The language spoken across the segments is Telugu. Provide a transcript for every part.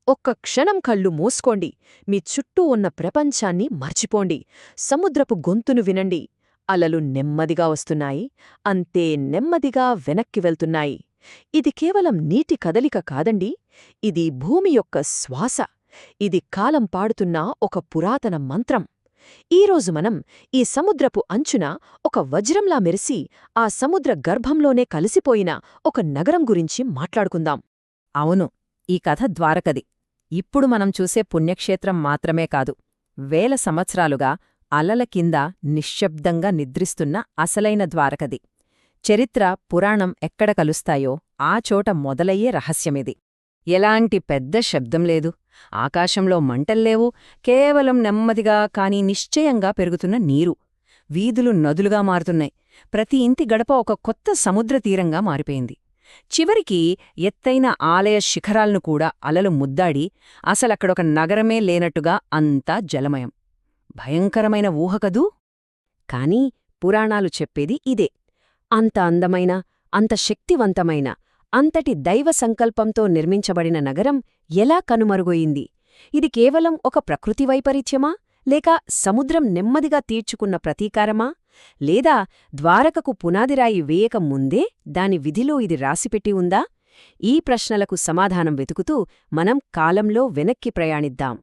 ఒక్క క్షణం కళ్ళు మూసుకోండి. మీ చుట్టూ ఉన్న ప్రపంచాన్ని మర్చిపోండి. సముద్రపు గొంతును వినండి. అలలు నెమ్మదిగా వస్తున్నాయి. అంతే నెమ్మదిగా వెనక్కి వెళ్తున్నాయి. ఇది కేవలం నీటి కదలిక కాదండి. ఇది భూమి యొక్క శ్వాస. ఇది కాలం పాడుతున్న ఒక పురాతన మంత్రం. ఈరోజు మనం ఈ సముద్రపు అంచున ఒక వజ్రంలా మెరిసి ఆ సముద్ర గర్భంలోనే కలిసిపోయిన ఒక నగరం గురించి మాట్లాడుకుందాం. అవును, ఈ కథ ద్వారకది. ఇప్పుడు మనం చూసే పుణ్యక్షేత్రం మాత్రమే కాదు, వేల సంవత్సరాలుగా అలల కింద నిశ్శబ్దంగా నిద్రిస్తున్న అసలైన ద్వారకది. చరిత్ర, పురాణం ఎక్కడ కలుస్తాయో ఆ చోట మొదలయ్యే రహస్యమిది. ఎలాంటి పెద్ద శబ్దం లేదు, ఆకాశంలో మంటల్లేవు, కేవలం నెమ్మదిగా కాని నిశ్చయంగా పెరుగుతున్న నీరు. వీధులు నదులుగా మారుతున్నాయి. ప్రతి ఇంటి గడప ఒక కొత్త సముద్ర తీరంగా మారిపోయింది. చివరికి ఎత్తైన ఆలయ శిఖరాలను కూడా అలలు ముద్దాడి అసలక్కడొక నగరమే లేనట్టుగా అంతా జలమయం. భయంకరమైన ఊహ కదూ? కాని పురాణాలు చెప్పేది ఇదే. అంత అందమైన, అంత శక్తివంతమైన, అంతటి దైవ సంకల్పంతో నిర్మించబడిన నగరం ఎలా కనుమరుగోయింది? ఇది కేవలం ఒక ప్రకృతి వైపరీత్యమా, లేక సముద్రం నెమ్మదిగా తీర్చుకున్న ప్రతీకారమా, లేదా ద్వారకకు పునాదిరాయి వేయక ముందే దాని విధిలో ఇది రాసిపెట్టి ఉందా? ఈ ప్రశ్నలకు సమాధానం వెతుకుతూ మనం కాలంలో వెనక్కి ప్రయాణిద్దాం.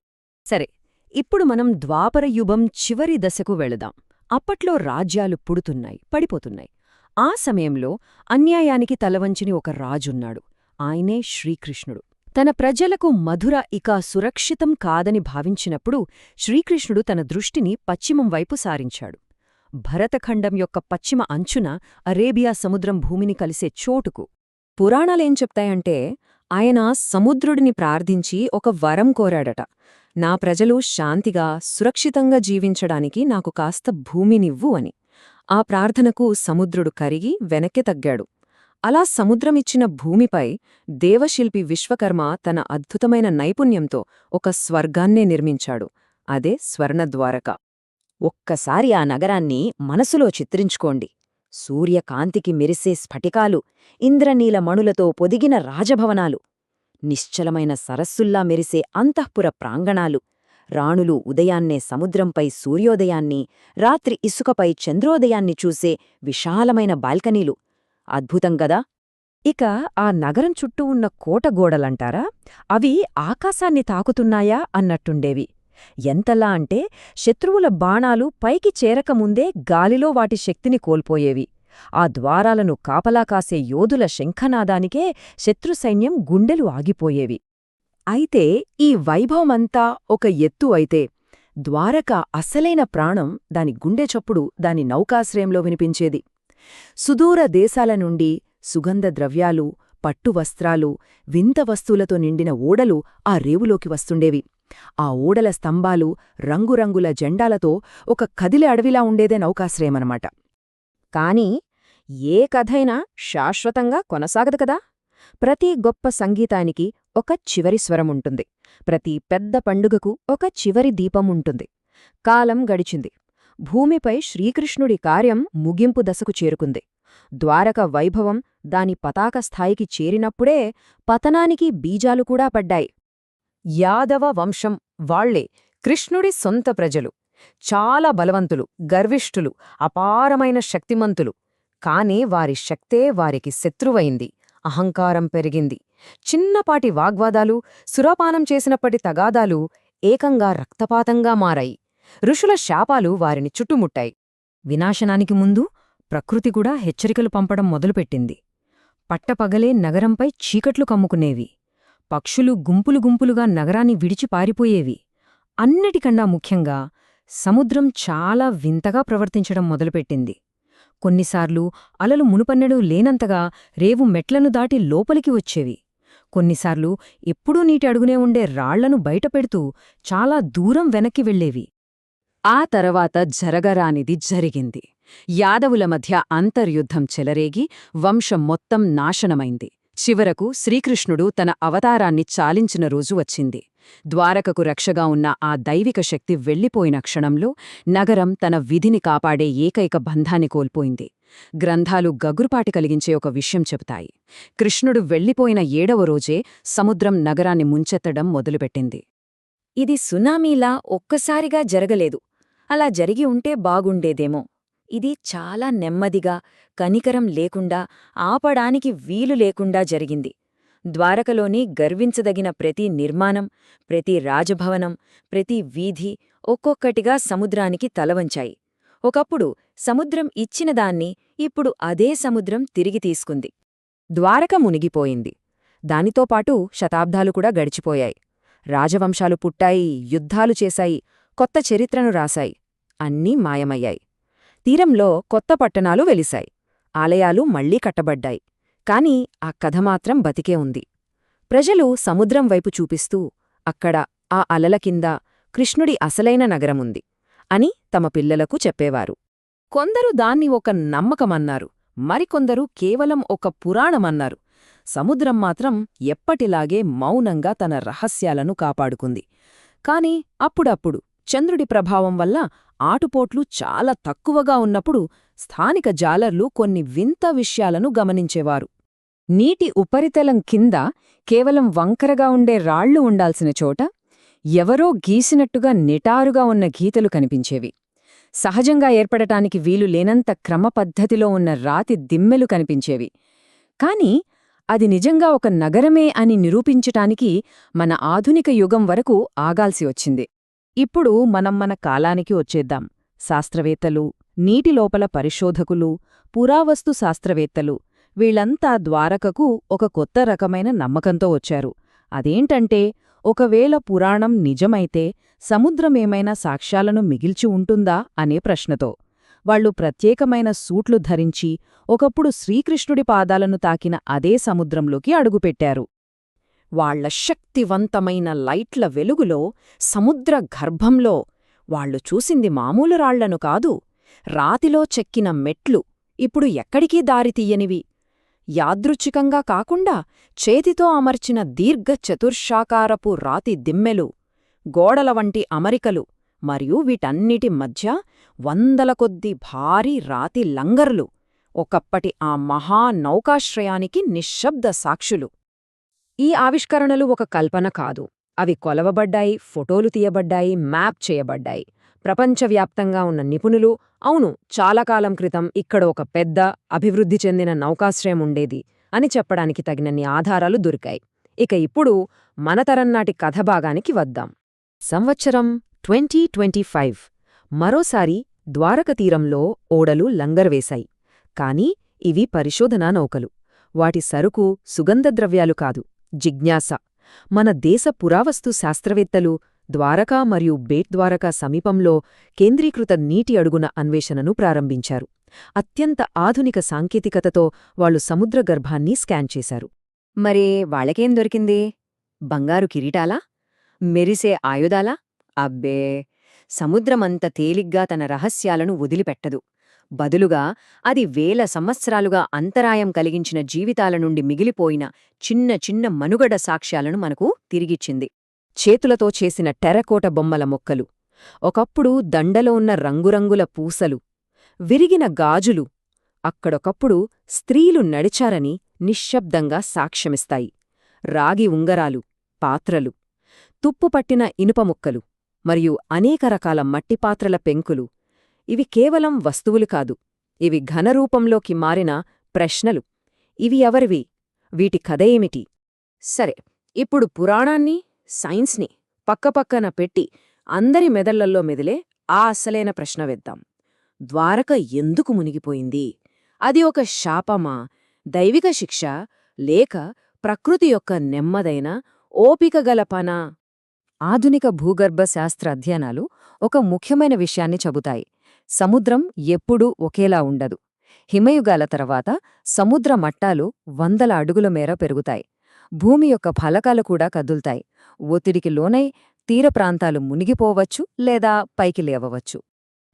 సరే, ఇప్పుడు మనం ద్వాపరయుగం చివరి దశకు వెళదాం. అప్పట్లో రాజ్యాలు పుడుతున్నాయి, పడిపోతున్నాయి. ఆ సమయంలో అన్యాయానికి తలవంచిని ఒక రాజున్నాడు. ఆయనే శ్రీకృష్ణుడు. తన ప్రజలకు మధుర ఇక సురక్షితం కాదని భావించినప్పుడు శ్రీకృష్ణుడు తన దృష్టిని పశ్చిమం వైపు సారించాడు. భరతఖండం యొక్క పశ్చిమ అంచున అరేబియా సముద్రం భూమిని కలిసే చోటుకు. పురాణాలేం చెప్తాయంటే, ఆయన సముద్రుడిని ప్రార్థించి ఒక వరం కోరాడట. నా ప్రజలు శాంతిగా, సురక్షితంగా జీవించడానికి నాకు కాస్త భూమినివ్వు అని. ఆ ప్రార్థనకు సముద్రుడు కరిగి వెనక్కి తగ్గాడు. అలా సముద్రమిచ్చిన భూమిపై దేవశిల్పి విశ్వకర్మ తన అద్భుతమైన నైపుణ్యంతో ఒక స్వర్గాన్నే నిర్మించాడు. అదే స్వర్ణద్వారక. ఒక్కసారి ఆ నగరాన్ని మనసులో చిత్రించుకోండి. సూర్యకాంతికి మెరిసే స్ఫటికాలు, ఇంద్రనీల మణులతో పొదిగిన రాజభవనాలు, నిశ్చలమైన సరస్సుల్లా మెరిసే అంతఃపుర ప్రాంగణాలు, రాణులు ఉదయాన్నే సముద్రంపై సూర్యోదయాన్ని, రాత్రి ఇసుకపై చంద్రోదయాన్ని చూసే విశాలమైన బాల్కనీలు. అద్భుతం గదా? ఇక ఆ నగరం చుట్టూ ఉన్న కోటగోడలంటారా, అవి ఆకాశాన్ని తాకుతున్నాయా అన్నట్టుండేవి. ఎంతలా అంటే శత్రువుల బాణాలు పైకి చేరకముందే గాలిలో వాటి శక్తిని కోల్పోయేవి. ఆ ద్వారాలను కాపలా కాసే యోధుల శంఖనాదానికే శత్రుసైన్యం గుండెలు ఆగిపోయేవి. అయితే ఈ వైభవమంతా ఒక ఎత్తు అయితే, ద్వారక అసలైన ప్రాణం, దాని గుండె చప్పుడు దాని నౌకాశ్రయంలో వినిపించేది. సుదూర దేశాల నుండి సుగంధ ద్రవ్యాలు, పట్టు వస్త్రాలు, వింత వస్తువులతో నిండిన ఓడలు ఆ రేవులోకి వస్తుండేవి. ఆ ఓడల స్తంభాలు రంగురంగుల జెండాలతో ఒక కదిలే అడవిలా ఉండేదే నౌకాశ్రయమనమాట. కాని ఏ కథైనా శాశ్వతంగా కొనసాగదు కదా. ప్రతి గొప్ప సంగీతానికి ఒక చివరి స్వరముంటుంది. ప్రతి పెద్ద పండుగకు ఒక చివరి దీపముంటుంది. కాలం గడిచింది. భూమిపై శ్రీకృష్ణుడి కార్యం ముగింపు దశకు చేరుకుంది. ద్వారక వైభవం దాని పతాక స్థాయికి చేరినప్పుడే పతనానికి బీజాలు కూడా పడ్డాయి. యాదవ వంశం వాళ్లే కృష్ణుడి సొంత ప్రజలు. చాలా బలవంతులు, గర్విష్ఠులు, అపారమైన శక్తిమంతులు. కాని వారి శక్తే వారికి శత్రువైంది. అహంకారం పెరిగింది. చిన్నపాటి వాగ్వాదాలు, సురాపానం చేసినప్పటి తగాదాలు ఏకంగా రక్తపాతంగా మారాయి. ఋషుల శాపాలు వారిని చుట్టుముట్టాయి. వినాశనానికి ముందు ప్రకృతి కూడా హెచ్చరికలు పంపడం మొదలుపెట్టింది. పట్టపగలే నగరంపై చీకట్లు కమ్ముకునేవి. పక్షులు గుంపులు గుంపులుగా నగరాన్ని విడిచి పారిపోయేవి. అన్నిటికన్నా ముఖ్యంగా సముద్రం చాలా వింతగా ప్రవర్తించడం మొదలుపెట్టింది. కొన్నిసార్లు అలలు మునుపన్నెడూ లేనంతగా రేవు మెట్లను దాటి లోపలికి వచ్చేవి. కొన్నిసార్లు ఎప్పుడూ నీటి అడుగునే ఉండే రాళ్లను బయటపెడుతూ చాలా దూరం వెనక్కి వెళ్లేవి. ఆ తర్వాత జరగరానిది జరిగింది. యాదవుల మధ్య అంతర్యుద్ధం చెలరేగి వంశం మొత్తం నాశనమైంది. చివరకు శ్రీకృష్ణుడు తన అవతారాన్ని చాలించిన రోజు వచ్చింది. ద్వారకకు రక్షగా ఉన్న ఆ దైవిక శక్తి వెళ్ళిపోయిన క్షణంలో నగరం తన విధిని కాపాడే ఏకైక బంధాన్ని కోల్పోయింది. గ్రంథాలు గగురుపాటి కలిగించే ఒక విషయం చెబుతాయి. కృష్ణుడు వెళ్ళిపోయిన 7వ రోజే సముద్రం నగరాన్ని ముంచెత్తడం మొదలుపెట్టింది. ఇది సునామీలా ఒక్కసారిగా జరగలేదు. అలా జరిగి ఉంటే బాగుండేదేమో. ఇది చాలా నెమ్మదిగా, కనికరం లేకుండా, ఆపడానికి వీలు లేకుండా జరిగింది. ద్వారకలోని గర్వించదగిన ప్రతి నిర్మాణం, ప్రతి రాజభవనం, ప్రతి వీధి ఒక్కొక్కటిగా సముద్రానికి తలవంచాయి. ఒకప్పుడు సముద్రం ఇచ్చినదాన్ని ఇప్పుడు అదే సముద్రం తిరిగి తీసుకుంది. ద్వారక మునిగిపోయింది. దానితోపాటు శతాబ్దాలు కూడా గడిచిపోయాయి. రాజవంశాలు పుట్టాయి, యుద్ధాలు చేశాయి, కొత్త చరిత్రను రాశాయి. అన్నీ మాయమయ్యాయి. తీరంలో కొత్త పట్టణాలు వెలిశాయి. ఆలయాలు మళ్లీ కట్టబడ్డాయి. కాని ఆ కథ మాత్రం బతికే ఉంది. ప్రజలు సముద్రం వైపు చూపిస్తూ, అక్కడ ఆ అలల కింద కృష్ణుడి అసలైన నగరముంది అని తమ పిల్లలకు చెప్పేవారు. కొందరు దాన్ని ఒక నమ్మకమన్నారు, మరికొందరు కేవలం ఒక పురాణమన్నారు. సముద్రం మాత్రం ఎప్పటిలాగే మౌనంగా తన రహస్యాలను కాపాడుకుంది. కాని అప్పుడప్పుడు చంద్రుడి ప్రభావం వల్ల ఆటుపోట్లు చాలా తక్కువగా ఉన్నప్పుడు స్థానిక జాలర్లు కొన్ని వింత విషయాలను గమనించేవారు. నీటి ఉపరితలం కింద కేవలం వంకరగా ఉండే రాళ్లు ఉండాల్సిన చోట ఎవరో గీసినట్టుగా నిటారుగా ఉన్న గీతలు కనిపించేవి. సహజంగా ఏర్పడటానికి వీలు లేనంత క్రమపద్ధతిలో ఉన్న రాతి దిమ్మెలు కనిపించేవి. కాని అది నిజంగా ఒక నగరమే అని నిరూపించటానికి మన ఆధునిక యుగం వరకు ఆగాల్సి వచ్చింది. ఇప్పుడు మనం మన కాలానికి వచ్చేద్దాం. శాస్త్రవేత్తలు, నీటిలోపల పరిశోధకులు, పురావస్తు శాస్త్రవేత్తలు వీళ్లంతా ద్వారకకు ఒక కొత్త రకమైన నమ్మకంతో వచ్చారు. అదేంటంటే, ఒకవేళ పురాణం నిజమైతే సముద్రమేమైనా సాక్ష్యాలను మిగిల్చి ఉంటుందా అనే ప్రశ్నతో. వాళ్లు ప్రత్యేకమైన సూట్లు ధరించి ఒకప్పుడు శ్రీకృష్ణుడి పాదాలను తాకిన అదే సముద్రంలోకి అడుగుపెట్టారు. వాళ్ల శక్తివంతమైన లైట్ల వెలుగులో సముద్ర గర్భంలో వాళ్లు చూసింది మామూలు రాళ్లను కాదు, రాతిలో చెక్కిన మెట్లు, ఇప్పుడు ఎక్కడికీ దారితీయనివి. యాదృచ్ఛికంగా కాకుండా చేతితో అమర్చిన దీర్ఘ చతుర్షాకారపు రాతి దిమ్మెలు, గోడల వంటి అమరికలు, మరియు వీటన్నిటి మధ్య వందల కొద్ది భారీ రాతి లంగర్లు ఒకప్పటి ఆ మహానౌకాశ్రయానికి నిశ్శబ్ద సాక్షులు. ఈ ఆవిష్కరణలు ఒక కల్పన కాదు. అవి కొలవబడ్డాయి, ఫోటోలు తీయబడ్డాయి, మ్యాప్ చేయబడ్డాయి. ప్రపంచవ్యాప్తంగా ఉన్న నిపుణులు, అవును, చాలా కాలం క్రితం ఇక్కడ ఒక పెద్ద, అభివృద్ధి చెందిన నౌకాశ్రయం ఉండేది అని చెప్పడానికి తగినన్ని ఆధారాలు దొరికాయి. ఇక ఇప్పుడు మన తరంనాటి కథ భాగానికి వద్దాం. సంవత్సరం 2025. మరోసారి ద్వారక తీరంలో ఓడలు లంగర్వేశాయి. కాని ఇవి పరిశోధనా నౌకలు. వాటి సరుకు సుగంధద్రవ్యాలు కాదు, జిజ్ఞాస. మన దేశ పురావస్తు శాస్త్రవేత్తలు ద్వారకా మరియు బేట్ ద్వారకా సమీపంలో కేంద్రీకృత నీటి అడుగున అన్వేషణను ప్రారంభించారు. అత్యంత ఆధునిక సాంకేతికతతో వాళ్లు సముద్రగర్భాన్ని స్కాన్ చేశారు. మరే వాళ్లకేం దొరికింది? బంగారు కిరీటాలా? మెరిసే ఆయుధాలా? అబ్బే, సముద్రమంత తేలిగ్గా తన రహస్యాలను వదిలిపెట్టదు. బదులుగా అది వేల సంవత్సరాలుగా అంతరాయం కలిగించిన జీవితాల నుండి మిగిలిపోయిన చిన్న చిన్న మనుగడ సాక్ష్యాలను మనకు తిరిగిచ్చింది. చేతులతో చేసిన టెరకోట బొమ్మల మొక్కలు, ఒకప్పుడు దండలో ఉన్న రంగురంగుల పూసలు, విరిగిన గాజులు, అక్కడొకప్పుడు స్త్రీలు నడిచారని నిశ్శబ్దంగా సాక్ష్యమిస్తాయి. రాగి ఉంగరాలు, పాత్రలు, తుప్పుపట్టిన ఇనుపముక్కలు మరియు అనేక రకాల మట్టిపాత్రల పెంకులు. ఇవి కేవలం వస్తువులు కాదు, ఇవి ఘనరూపంలోకి మారిన ప్రశ్నలు. ఇవి ఎవరివి? వీటి కథ ఏమిటి? సరే, ఇప్పుడు పురాణాన్ని, సైన్స్ని పక్కపక్కన పెట్టి అందరి మెదళ్లల్లో మెదిలే ఆ అసలైన ప్రశ్న వేద్దాం. ద్వారక ఎందుకు మునిగిపోయింది? అది ఒక శాపమా, దైవిక శిక్ష, లేక ప్రకృతి యొక్క నెమ్మదైన ఓపికగల పనా? ఆధునిక భూగర్భ శాస్త్ర అధ్యయనాలు ఒక ముఖ్యమైన విషయాన్ని చెబుతాయి. సముద్రం ఎప్పుడూ ఒకేలా ఉండదు. హిమయుగాల తర్వాత సముద్ర మట్టాలు 100 అడుగుల మేర పెరుగుతాయి. భూమి యొక్క ఫలకాలు కూడా కదులుతాయి. ఒత్తిడికి లోనై తీర ప్రాంతాలు మునిగిపోవచ్చు లేదా పైకి లేవవచ్చు.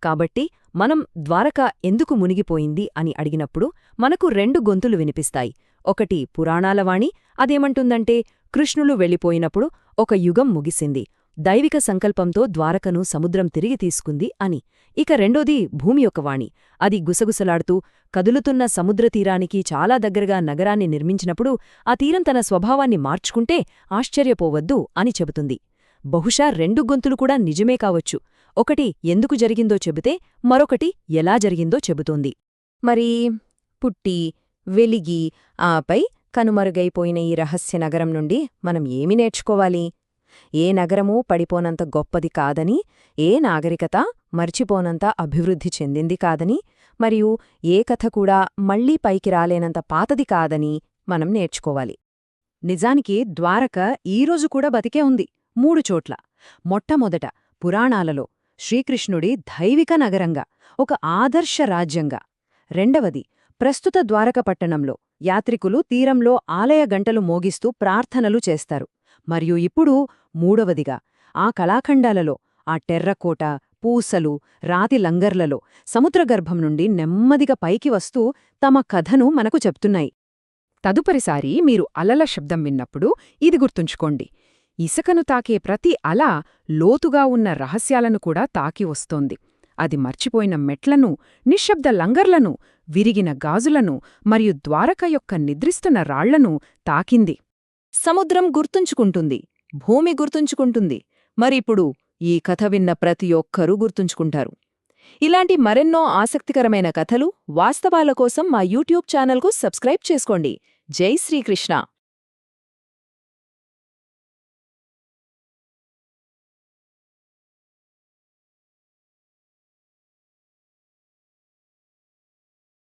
కాబట్టి మనం ద్వారక ఎందుకు మునిగిపోయింది అని అడిగినప్పుడు మనకు 2 గొంతులు వినిపిస్తాయి. ఒకటి పురాణాలవాణి, అదేమంటుందంటే కృష్ణులు వెళ్ళిపోయినప్పుడు ఒక యుగం ముగిసింది, దైవిక సంకల్పంతో ద్వారకను సముద్రం తిరిగి తీసుకుంది అని. ఇక రెండోది భూమి యొక్క వాణి, అది గుసగుసలాడుతూ కదులుతున్న సముద్రతీరానికి చాలా దగ్గరగా నగరాన్ని నిర్మించినప్పుడు ఆ తీరం తన స్వభావాన్ని మార్చుకుంటే ఆశ్చర్యపోవద్దు అని చెబుతుంది. బహుశా రెండు గొంతులు కూడా నిజమే కావచ్చు. ఒకటి ఎందుకు జరిగిందో చెబితే, మరొకటి ఎలా జరిగిందో చెబుతోంది. మరి పుట్టి, వెలిగి, ఆపై కనుమరుగైపోయిన ఈ రహస్య నగరం నుండి మనం ఏమి నేర్చుకోవాలి? ఏ నగరమూ పడిపోనంత గొప్పది కాదని, ఏ నాగరికత మర్చిపోనంత అభివృద్ధి చెందింది కాదని, మరియు ఏ కథ కూడా మళ్లీ పైకి రాలేనంత పాతది కాదని మనం నేర్చుకోవాలి. నిజానికి ద్వారక ఈరోజు కూడా బతికే ఉంది, 3 చోట్ల. మొట్టమొదట పురాణాలలో శ్రీకృష్ణుడి దైవిక నగరంగా, ఒక ఆదర్శ రాజ్యంగా. రెండవది ప్రస్తుత ద్వారక పట్టణంలో యాత్రికులు తీరంలో ఆలయ గంటలు మోగిస్తూ ప్రార్థనలు చేస్తారు. మరియు ఇప్పుడు మూడవదిగా ఆ కళాఖండాలలో, ఆ టెర్రకోట, పూసలు, రాతి లంగర్లలో సముద్రగర్భం నుండి నెమ్మదిగా పైకి వస్తూ తమ కథను మనకు చెప్తున్నాయి. తదుపరిసారి మీరు అలల శబ్దం విన్నప్పుడు ఇది గుర్తుంచుకోండి. ఇసుకను తాకే ప్రతి అల లోతుగా ఉన్న రహస్యాలను కూడా తాకి వస్తోంది. అది మర్చిపోయిన మెట్లను, నిశ్శబ్ద లంగర్లను, విరిగిన గాజులను మరియు ద్వారక యొక్క నిద్రిస్తున్న రాళ్లను తాకింది. సముద్రం గుర్తుంచుకుంటుంది, భూమి గుర్తుంచుకుంటుంది, మరిప్పుడు ఈ కథ విన్న ప్రతి ఒక్కరూ గుర్తుంచుకుంటారు. ఇలాంటి మరెన్నో ఆసక్తికరమైన కథలు, వాస్తవాల కోసం మా యూట్యూబ్ ఛానల్కు సబ్స్క్రైబ్ చేసుకోండి. జై శ్రీకృష్ణ.